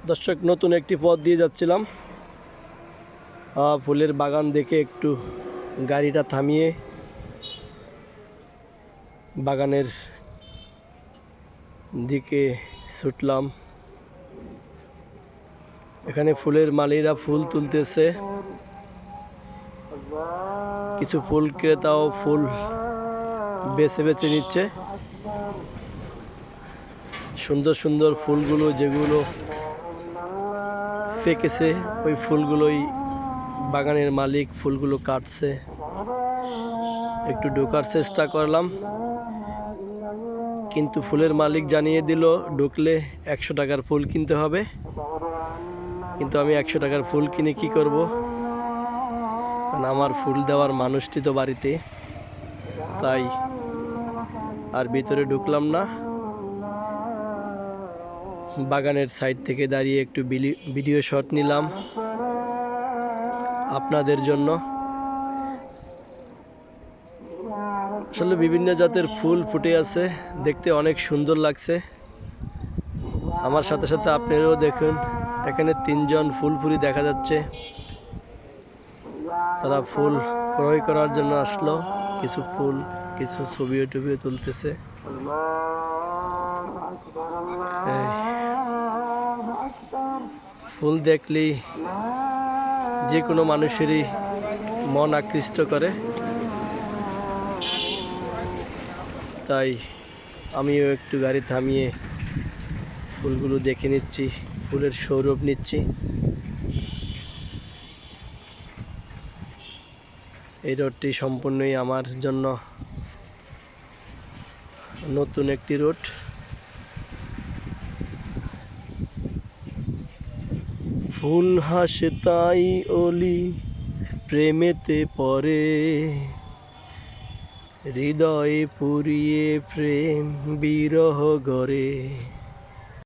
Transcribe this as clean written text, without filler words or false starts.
দর্শক, নতুন একটি পথ দিয়ে যাচ্ছিলাম। ফুলের বাগান দেখে একটু গাড়িটা থামিয়ে বাগানের দিকে ছুটলাম। এখানে ফুলের মালিরা ফুল তুলতেছে, কিছু ফুল ক্রেতাও ফুল বেছে বেছে নিচ্ছে। সুন্দর সুন্দর ফুলগুলো যেগুলো ফেকেছে, ওই ফুলগুলোই বাগানের মালিক ফুলগুলো কাটছে। একটু ঢোকার চেষ্টা করলাম, কিন্তু ফুলের মালিক জানিয়ে দিল ঢুকলে 100 টাকার ফুল কিনতে হবে। কিন্তু আমি 100 টাকার ফুল কিনে কি করব? কারণ আমার ফুল দেওয়ার মানুষটি তো বাড়িতে, তাই আর ভিতরে ঢুকলাম না। বাগানের সাইড থেকে দাঁড়িয়ে একটু ভিডিও শট নিলাম আপনাদের জন্য। আসলে বিভিন্ন জাতের ফুল ফুটে আছে, দেখতে অনেক সুন্দর লাগছে। আমার সাথে সাথে আপনারাও দেখুন, এখানে 3 জন ফুলপুরি দেখা যাচ্ছে। তারা ফুল ক্রয় করার জন্য আসলো। কিছু ফুল, কিছু ছবিও টবিও তুলতেছে। ফুল দেখলেই যে কোনো মানুষেরই মন আকৃষ্ট করে, তাই আমিও একটু গাড়ি থামিয়ে ফুলগুলো দেখে নিচ্ছি, ফুলের সৌরভ নিচ্ছি। এই রোডটি সম্পূর্ণই আমার জন্য নতুন একটি রোড। ফুল হাসে তাই অলি প্রেমেতে পড়ে, হৃদয়ে পুরিয়ে প্রেম বিরহ গড়ে।